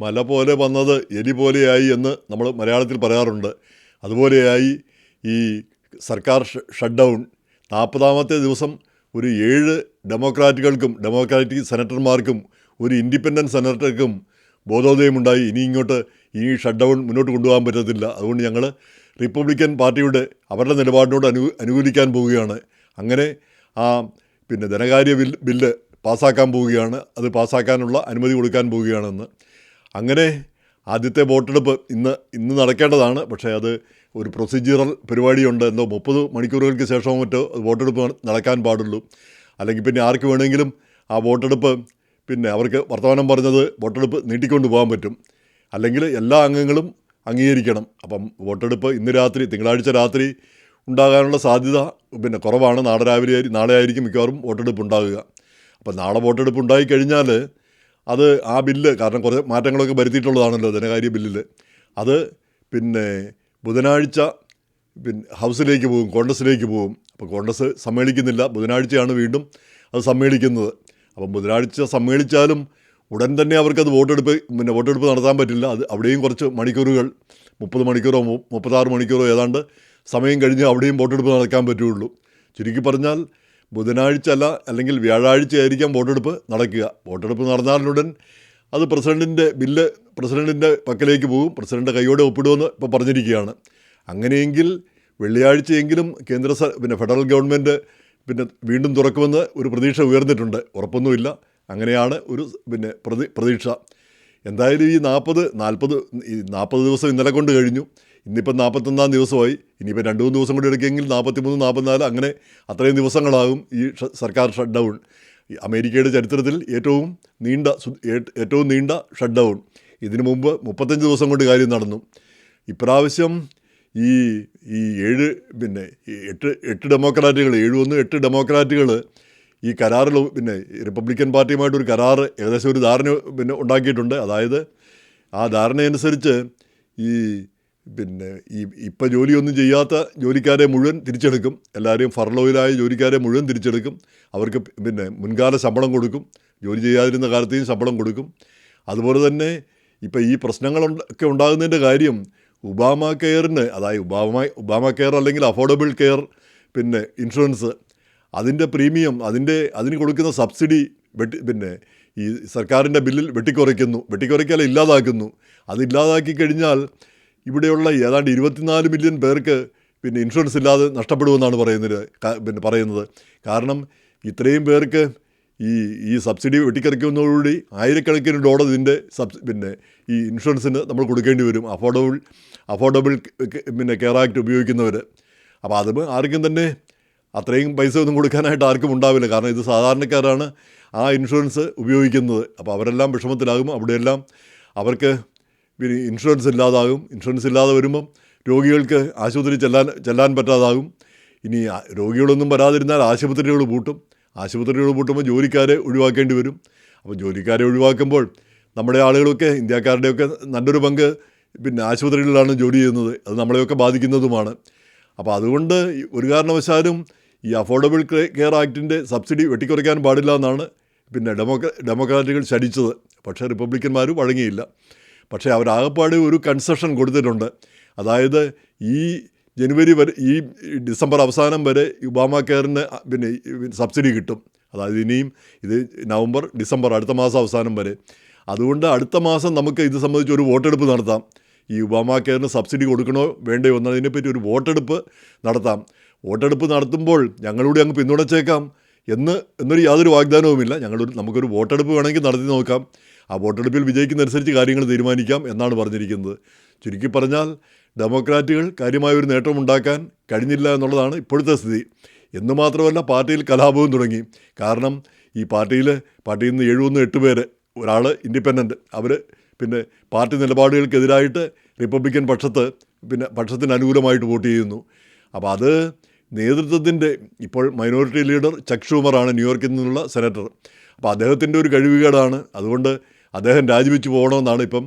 മല പോലെ വന്നത് എലി പോലെയായി എന്ന് നമ്മൾ മലയാളത്തിൽ പറയാറുണ്ട്. അതുപോലെയായി ഈ സർക്കാർ ഷട്ട് ഡൗൺ. 40ാമത്തെ ദിവസം ഒരു 7 ഡെമോക്രാറ്റിക് സെനറ്റർമാർക്കും ഒരു ഇൻഡിപെൻഡൻറ്റ് സെനറ്റർക്കും ബോധോദയമുണ്ടായി. ഇനി ഇങ്ങോട്ട് ഈ ഷട്ട് ഡൗൺ മുന്നോട്ട് കൊണ്ടുപോകാൻ പറ്റത്തില്ല. അതുകൊണ്ട് ഞങ്ങൾ റിപ്പബ്ലിക്കൻ പാർട്ടിയുടെ അവരുടെ നിലപാടിനോട് അനുകൂലിക്കാൻ പോവുകയാണ്. അങ്ങനെ ധനകാര്യ ബില്ല് പാസ്സാക്കാൻ പോവുകയാണ്. അത് പാസ്സാക്കാനുള്ള അനുമതി കൊടുക്കാൻ പോവുകയാണെന്ന്. അങ്ങനെ ആദ്യത്തെ വോട്ടെടുപ്പ് ഇന്ന് നടക്കേണ്ടതാണ്. പക്ഷേ അത് ഒരു പ്രൊസീജിയറൽ പരിപാടിയുണ്ട്. എന്തോ 30 മണിക്കൂറുകൾക്ക് ശേഷമോ മറ്റോ വോട്ടെടുപ്പ് നടക്കാൻ പാടുള്ളൂ. അല്ലെങ്കിൽ പിന്നെ ആർക്ക് വേണമെങ്കിലും ആ വോട്ടെടുപ്പ് അവർക്ക് വർത്തമാനം പറഞ്ഞത് വോട്ടെടുപ്പ് നീട്ടിക്കൊണ്ട് പോകാൻ പറ്റും. അല്ലെങ്കിൽ എല്ലാ അംഗങ്ങളും അംഗീകരിക്കണം. അപ്പം വോട്ടെടുപ്പ് തിങ്കളാഴ്ച രാത്രി ഉണ്ടാകാനുള്ള സാധ്യത കുറവാണ്. നാളെ ആയിരിക്കും മിക്കവാറും വോട്ടെടുപ്പ് ഉണ്ടാകുക. അപ്പം നാളെ വോട്ടെടുപ്പ് ഉണ്ടായിക്കഴിഞ്ഞാൽ അത് ആ ബില്ല്, കാരണം കുറേ മാറ്റങ്ങളൊക്കെ വരുത്തിയിട്ടുള്ളതാണല്ലോ ധനകാര്യ ബില്ലിൽ, അത് ബുധനാഴ്ച ഹൗസിലേക്ക് പോകും, കോൺഗ്രസ്സിലേക്ക് പോകും. അപ്പോൾ കോൺഗ്രസ് സമ്മേളിക്കുന്നില്ല. ബുധനാഴ്ചയാണ് വീണ്ടും അത് സമ്മേളിക്കുന്നത്. അപ്പം ബുധനാഴ്ച സമ്മേളിച്ചാലും ഉടൻ തന്നെ അവർക്കത് വോട്ടെടുപ്പ് നടത്താൻ പറ്റില്ല. അത് അവിടെയും കുറച്ച് മണിക്കൂറുകൾ, 30 മണിക്കൂറോ 36 മണിക്കൂറോ ഏതാണ്ട് സമയം കഴിഞ്ഞ് അവിടെയും വോട്ടെടുപ്പ് നടക്കാൻ പറ്റുകയുള്ളൂ. ചുരുക്കി പറഞ്ഞാൽ ബുധനാഴ്ച അല്ലെങ്കിൽ വ്യാഴാഴ്ച ആയിരിക്കാം വോട്ടെടുപ്പ് നടക്കുക. വോട്ടെടുപ്പ് നടന്നാലുടൻ അത് പ്രസിഡൻറ്റിൻ്റെ പക്കലേക്ക് പോകും. പ്രസിഡൻ്റ് കൈയോടെ ഒപ്പിടുമെന്ന് ഇപ്പോൾ പറഞ്ഞിരിക്കുകയാണ്. അങ്ങനെയെങ്കിൽ വെള്ളിയാഴ്ചയെങ്കിലും ഫെഡറൽ ഗവൺമെൻറ് വീണ്ടും തുറക്കുമെന്ന് ഒരു പ്രതീക്ഷ ഉയർന്നിട്ടുണ്ട്. ഉറപ്പൊന്നുമില്ല. അങ്ങനെയാണ് ഒരു പ്രതീക്ഷ. എന്തായാലും ഈ 40 ദിവസം ഇന്നലെ കൊണ്ട് കഴിഞ്ഞു. ഇന്നിപ്പം 41ാം ദിവസമായി. ഇനിയിപ്പോൾ 2-3 ദിവസം കൂടി എടുക്കുമെങ്കിൽ 43, 44 അങ്ങനെ അത്രയും ദിവസങ്ങളാകും ഈ സർക്കാർ ഷട്ട് ഡൗൺ. അമേരിക്കയുടെ ചരിത്രത്തിൽ ഏറ്റവും നീണ്ട ഷട്ട് ഡൗൺ. ഇതിനു മുമ്പ് 35 ദിവസം കൊണ്ട് കാര്യം നടന്നു. ഇപ്രാവശ്യം ഈ 8 ഡെമോക്രാറ്റുകൾ 8 ഡെമോക്രാറ്റുകൾ ഈ കരാറിൽ റിപ്പബ്ലിക്കൻ പാർട്ടിയുമായിട്ടൊരു കരാറ് ഏകദേശം ഒരു ധാരണ ഉണ്ടാക്കിയിട്ടുണ്ട്. അതായത് ആ ധാരണയനുസരിച്ച് ഇപ്പം ജോലിയൊന്നും ചെയ്യാത്ത ജോലിക്കാരെ മുഴുവൻ തിരിച്ചെടുക്കും. എല്ലാവരെയും ഫർലോയിലായ ജോലിക്കാരെ മുഴുവൻ തിരിച്ചെടുക്കും. അവർക്ക് മുൻകാല ശമ്പളം കൊടുക്കും. ജോലി ചെയ്യാതിരുന്ന കാലത്തെയും ശമ്പളം കൊടുക്കും. അതുപോലെ തന്നെ ഇപ്പം ഈ പ്രശ്നങ്ങളൊക്കെ ഉണ്ടാകുന്നതിൻ്റെ കാര്യം ഒബാമ കെയറിന്, അതായത് ഒബാമ കെയർ അല്ലെങ്കിൽ അഫോർഡബിൾ കെയർ ഇൻഷുറൻസ്, അതിൻ്റെ പ്രീമിയം, അതിന് കൊടുക്കുന്ന സബ്സിഡി ഈ സർക്കാരിൻ്റെ ബില്ലിൽ വെട്ടിക്കുറയ്ക്കല ഇല്ലാതാക്കുന്നു. അതില്ലാതാക്കി കഴിഞ്ഞാൽ ഇവിടെയുള്ള ഏതാണ്ട് 24 മില്യൺ പേർക്ക് ഇൻഷുറൻസ് ഇല്ലാതെ നഷ്ടപ്പെടുമെന്നാണ് പറയുന്നത്. കാരണം ഇത്രയും പേർക്ക് ഈ സബ്സിഡി വെട്ടിക്കുറയ്ക്കുന്നതോടുകൂടി ആയിരക്കണക്കിന് ഡോളർ ഇതിൻ്റെ ഈ ഇൻഷുറൻസിന് നമ്മൾ കൊടുക്കേണ്ടി വരും. അഫോർഡബിൾ കെയർ ആക്ട് ഉപയോഗിക്കുന്നവർ. അപ്പോൾ അത് ആർക്കും തന്നെ അത്രയും പൈസ ഒന്നും കൊടുക്കാനായിട്ട് ആർക്കും ഉണ്ടാവില്ല. കാരണം ഇത് സാധാരണക്കാരാണ് ആ ഇൻഷുറൻസ് ഉപയോഗിക്കുന്നത്. അപ്പോൾ അവരെല്ലാം വിഷമത്തിലാകും. അവിടെയെല്ലാം അവർക്ക് ഇൻഷുറൻസ് ഇല്ലാതാകും. ഇൻഷുറൻസ് ഇല്ലാതെ വരുമ്പം രോഗികൾക്ക് ആശുപത്രി ചെല്ലാൻ പറ്റാതാകും. ഇനി രോഗികളൊന്നും വരാതിരുന്നാൽ ആശുപത്രികൾ പൂട്ടുമ്പോൾ ജോലിക്കാരെ ഒഴിവാക്കേണ്ടി വരും. അപ്പോൾ ജോലിക്കാരെ ഒഴിവാക്കുമ്പോൾ നമ്മുടെ ആളുകളൊക്കെ, ഇന്ത്യക്കാരുടെയൊക്കെ നല്ലൊരു പങ്ക് ആശുപത്രികളിലാണ് ജോലി ചെയ്യുന്നത്. അത് നമ്മളെയൊക്കെ ബാധിക്കുന്നതുമാണ്. അപ്പോൾ അതുകൊണ്ട് ഒരു കാരണവശാലും ഈ അഫോർഡബിൾ കെയർ ആക്ടിൻ്റെ സബ്സിഡി വെട്ടിക്കുറയ്ക്കാൻ പാടില്ല എന്നാണ് ഡെമോക്രാറ്റുകൾ ശഠിച്ചത്. പക്ഷേ റിപ്പബ്ലിക്കന്മാർ വഴങ്ങിയില്ല. പക്ഷേ അവരാകപ്പാട് ഒരു കൺസെഷൻ കൊടുത്തിട്ടുണ്ട്. അതായത് ഈ ജനുവരി വരെ, ഈ ഡിസംബർ അവസാനം വരെ ഒബാമ കെയറിന് സബ്സിഡി കിട്ടും. അതായത് ഇനിയും ഇത് നവംബർ, ഡിസംബർ, അടുത്ത മാസം അവസാനം വരെ. അതുകൊണ്ട് അടുത്ത മാസം നമുക്ക് ഇത് സംബന്ധിച്ച് ഒരു വോട്ടെടുപ്പ് നടത്താം. ഈ ഒബാമ കെയറിന് സബ്സിഡി കൊടുക്കണോ വേണ്ടയോ എന്നതിനെപ്പറ്റി ഒരു വോട്ടെടുപ്പ് നടത്താം. വോട്ടെടുപ്പ് നടത്തുമ്പോൾ ഞങ്ങളൂടെ അങ്ങ് പിന്തുണച്ചേക്കാം എന്നൊരു യാതൊരു വാഗ്ദാനവുമില്ല. നമുക്കൊരു വോട്ടെടുപ്പ് വേണമെങ്കിൽ നടത്തി നോക്കാം. ആ വോട്ടെടുപ്പിൽ വിജയിക്കുന്നതനുസരിച്ച് കാര്യങ്ങൾ തീരുമാനിക്കാം എന്നാണ് പറഞ്ഞിരിക്കുന്നത്. ചുരുക്കി പറഞ്ഞാൽ ഡെമോക്രാറ്റുകൾ കാര്യമായൊരു നേട്ടം ഉണ്ടാക്കാൻ കഴിഞ്ഞില്ല എന്നുള്ളതാണ് ഇപ്പോഴത്തെ സ്ഥിതി. എന്ന് മാത്രമല്ല, പാർട്ടിയിൽ കലാപവും തുടങ്ങി. കാരണം ഈ പാർട്ടിയിൽ നിന്ന് 7-8 പേര്, ഒരാൾ ഇൻഡിപെൻഡൻറ്റ്, അവർ പാർട്ടി നിലപാടുകൾക്കെതിരായിട്ട് റിപ്പബ്ലിക്കൻ പക്ഷത്തിന് അനുകൂലമായിട്ട് വോട്ട് ചെയ്യുന്നു. അപ്പോൾ അത് നേതൃത്വത്തിൻ്റെ, ഇപ്പോൾ മൈനോറിറ്റി ലീഡർ ചക്ക് ഷൂമറാണ്, ന്യൂയോർക്കിൽ നിന്നുള്ള സെനറ്റർ. അപ്പോൾ അദ്ദേഹത്തിൻ്റെ ഒരു കഴിവുകേടാണ്. അതുകൊണ്ട് അദ്ദേഹം രാജിവെച്ച് പോകണമെന്നാണ് ഇപ്പം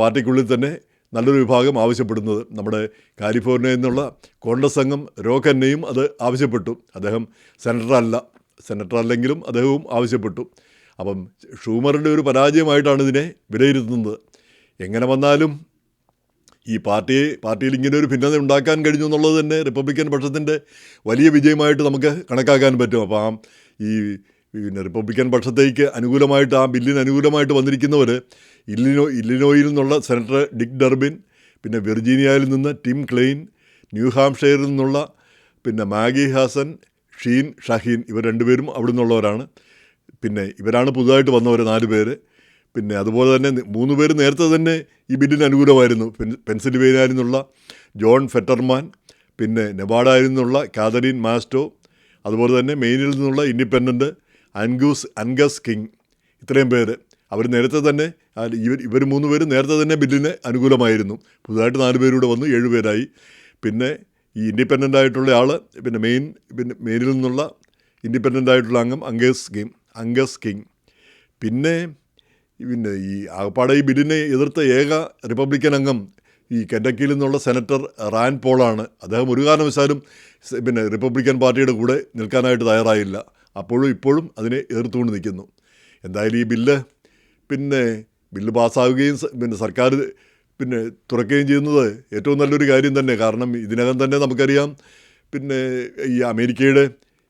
പാർട്ടിക്കുള്ളിൽ തന്നെ നല്ലൊരു വിഭാഗം ആവശ്യപ്പെടുന്നത്. നമ്മുടെ കാലിഫോർണിയയിൽ നിന്നുള്ള കോൺഗ്രസ് അംഗം റോക്കന്നെയും അത് ആവശ്യപ്പെട്ടു. അദ്ദേഹം സെനറ്റർ അല്ലെങ്കിലും അദ്ദേഹവും ആവശ്യപ്പെട്ടു. അപ്പം ഷൂമറിൻ്റെ ഒരു പരാജയമായിട്ടാണ് ഇതിനെ വിലയിരുത്തുന്നത്. എങ്ങനെ വന്നാലും ഈ പാർട്ടിയിൽ ഇങ്ങനെ ഒരു ഭിന്നത ഉണ്ടാക്കാൻ കഴിഞ്ഞു എന്നുള്ളത് തന്നെ റിപ്പബ്ലിക്കൻ പക്ഷത്തിൻ്റെ വലിയ വിജയമായിട്ട് നമുക്ക് കണക്കാക്കാൻ പറ്റും. അപ്പോൾ ഈ പിന്നെ റിപ്പബ്ലിക്കൻ പക്ഷത്തേക്ക് അനുകൂലമായിട്ട് ബില്ലിന് അനുകൂലമായിട്ട് വന്നിരിക്കുന്നവർ ഇല്ലിനോയിൽ നിന്നുള്ള സെനറ്റർ ഡിക് ഡർബിൻ, പിന്നെ വെർജീനിയയിൽ നിന്ന് ടിം ക്ലെയിൻ, ന്യൂഹാംഷെയറിൽ നിന്നുള്ള പിന്നെ മാഗി ഹാസൻ, ഷീൻ ഷഹീൻ, ഇവർ രണ്ടുപേരും അവിടെ നിന്നുള്ളവരാണ്. പിന്നെ ഇവരാണ് പുതുതായിട്ട് വന്നവർ 4 പേര്. പിന്നെ അതുപോലെ തന്നെ 3 പേര് നേരത്തെ തന്നെ ഈ ബില്ലിന് അനുകൂലമായിരുന്നു. പെൻസിൽവേനിയയിൽ നിന്നുള്ള ജോൺ ഫെറ്റർമാൻ, പിന്നെ നെവാഡയിൽ നിന്നുള്ള കാതറിൻ മാസ്റ്റോ, അതുപോലെ തന്നെ മെയിനിൽ നിന്നുള്ള ഇൻഡിപെൻഡൻറ്റ് അൻഗസ് കിങ്. ഇത്രയും പേര് അവർ നേരത്തെ തന്നെ ഇവർ 3 പേര് നേരത്തെ തന്നെ ബില്ലിന് അനുകൂലമായിരുന്നു. പുതുതായിട്ട് 4 പേരൂടെ വന്നു, 7 പേരായി. പിന്നെ ഈ ഇൻഡിപെൻഡൻ്റ് ആയിട്ടുള്ള ആൾ പിന്നെ മെയിനിൽ നിന്നുള്ള ഇൻഡിപെൻഡൻ്റ് ആയിട്ടുള്ള അംഗം അംഗസ് കിങ്. പിന്നെ ഈ ആകപ്പാടെ ഈ ബില്ലിനെ എതിർത്ത ഏക റിപ്പബ്ലിക്കൻ അംഗം ഈ കെൻഡക്കിയിൽ നിന്നുള്ള സെനറ്റർ റാൻ പോളാണ്. അദ്ദേഹം ഒരു കാരണവശാലും പിന്നെ റിപ്പബ്ലിക്കൻ പാർട്ടിയുടെ കൂടെ നിൽക്കാനായിട്ട് തയ്യാറായില്ല. ഇപ്പോഴും അതിനെ എതിർത്തുകൊണ്ട് നിൽക്കുന്നു. എന്തായാലും ഈ ബില്ല് പാസ്സാവുകയും പിന്നെ സർക്കാർ പിന്നെ തുറക്കുകയും ചെയ്യുന്നത് ഏറ്റവും നല്ലൊരു കാര്യം തന്നെ. കാരണം ഇതിനകം തന്നെ നമുക്കറിയാം പിന്നെ ഈ അമേരിക്കയുടെ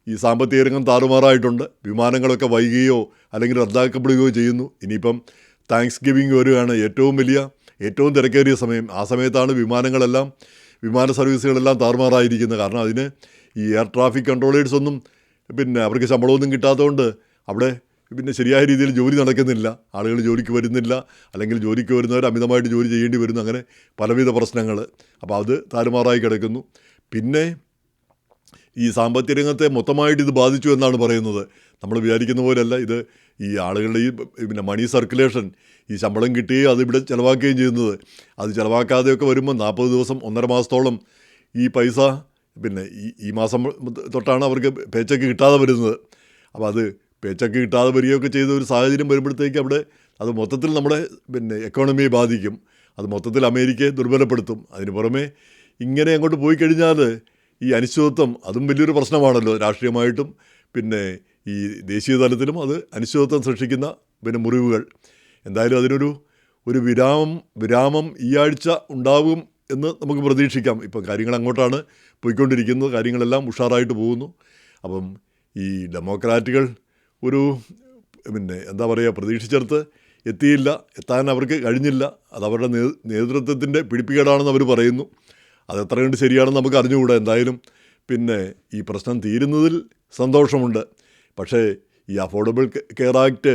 ഈ സാമ്പത്തിക രംഗം താറുമാറായിട്ടുണ്ട്. വിമാനങ്ങളൊക്കെ വൈകുകയോ അല്ലെങ്കിൽ റദ്ദാക്കപ്പെടുകയോ ചെയ്യുന്നു. ഇനിയിപ്പം താങ്ക്സ് ഗിവിങ് വരികയാണ്, ഏറ്റവും തിരക്കേറിയ സമയം. ആ സമയത്താണ് വിമാന സർവീസുകളെല്ലാം താറുമാറായിരിക്കുന്നത്. കാരണം അതിന് ഈ എയർ ട്രാഫിക് കൺട്രോളേഴ്സൊന്നും പിന്നെ അവർക്ക് ശമ്പളമൊന്നും കിട്ടാത്തതുകൊണ്ട് അവിടെ പിന്നെ ശരിയായ രീതിയിൽ ജോലി നടക്കുന്നില്ല. ആളുകൾ ജോലിക്ക് വരുന്നില്ല, അല്ലെങ്കിൽ ജോലിക്ക് വരുന്നവർ അമിതമായിട്ട് ജോലി ചെയ്യേണ്ടി വരുന്നു. അങ്ങനെ പലവിധ പ്രശ്നങ്ങൾ. അപ്പോൾ അത് താറുമാറായി കിടക്കുന്നു. പിന്നെ ഈ സാമ്പത്തിക രംഗത്തെ മൊത്തമായിട്ട് ഇത് ബാധിച്ചു എന്നാണ് പറയുന്നത്. നമ്മൾ വിചാരിക്കുന്ന പോലെയല്ല ഇത്. ഈ ആളുകളുടെ പിന്നെ മണി സർക്കുലേഷൻ, ഈ ശമ്പളം കിട്ടുകയും അതിവിടെ ചിലവാക്കുകയും ചെയ്യുന്നത്, അത് ചിലവാക്കാതെയൊക്കെ വരുമ്പോൾ 40 ദിവസം 1.5 മാസത്തോളം ഈ പൈസ പിന്നെ ഈ മാസം തൊട്ടാണ് അവർക്ക് പേച്ചക്ക് കിട്ടാതെ വരുന്നത്. അപ്പോൾ അത് പേച്ചക്ക് കിട്ടാതെ വരികയൊക്കെ ചെയ്ത ഒരു സാഹചര്യം വരുമ്പോഴത്തേക്ക് അവിടെ അത് മൊത്തത്തിൽ നമ്മുടെ പിന്നെ എക്കോണമിയെ ബാധിക്കും. അത് മൊത്തത്തിൽ അമേരിക്കയെ ദുർബലപ്പെടുത്തും. അതിന് പുറമെ ഇങ്ങനെ അങ്ങോട്ട് പോയി കഴിഞ്ഞാൽ ഈ അനിശ്ചിതത്വം അതും വലിയൊരു പ്രശ്നമാണല്ലോ. രാഷ്ട്രീയമായിട്ടും പിന്നെ ഈ ദേശീയ തലത്തിലും അത് അനിശ്ചിതത്വം സൃഷ്ടിക്കുന്ന പിന്നെ മുറിവുകൾ. എന്തായാലും അതിനൊരു വിരാമം ഈ ആഴ്ച ഉണ്ടാവും എന്ന് നമുക്ക് പ്രതീക്ഷിക്കാം. ഇപ്പം കാര്യങ്ങൾ അങ്ങോട്ടാണ് പോയിക്കൊണ്ടിരിക്കുന്നത്. കാര്യങ്ങളെല്ലാം ഉഷാറായിട്ട് പോകുന്നു. അപ്പം ഈ ഡെമോക്രാറ്റുകൾ പിന്നെ എന്താ പറയുക, പ്രതീക്ഷിച്ചിടത്ത് എത്താൻ അവർക്ക് കഴിഞ്ഞില്ല. അത് അവരുടെ നേതൃത്വത്തിൻ്റെ പിടിപ്പുകേടാണെന്ന് അവർ പറയുന്നു. അതെത്ര കണ്ട് ശരിയാണെന്ന് നമുക്ക് അറിഞ്ഞുകൂടാ. എന്തായാലും പിന്നെ ഈ പ്രശ്നം തീരുന്നതിൽ സന്തോഷമുണ്ട്. പക്ഷേ ഈ അഫോർഡബിൾ കെയർ ആക്ട്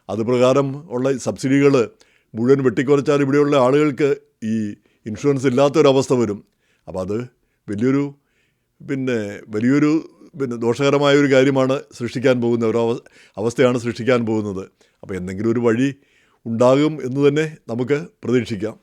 അത് പ്രകാരം ഉള്ള സബ്സിഡികൾ മുഴുവൻ വെട്ടിക്കുറച്ചാൽ ഇവിടെയുള്ള ആളുകൾക്ക് ഈ ഇൻഷുറൻസ് ഇല്ലാത്തൊരവസ്ഥ വരും. അപ്പോൾ അത് വലിയൊരു ദോഷകരമായ ഒരു കാര്യമാണ് സൃഷ്ടിക്കാൻ പോകുന്ന അവസ്ഥയാണ് സൃഷ്ടിക്കാൻ പോകുന്നത്. അപ്പോൾ എന്തെങ്കിലും ഒരു വഴി ഉണ്ടാകും എന്ന് തന്നെ നമുക്ക് പ്രതീക്ഷിക്കാം.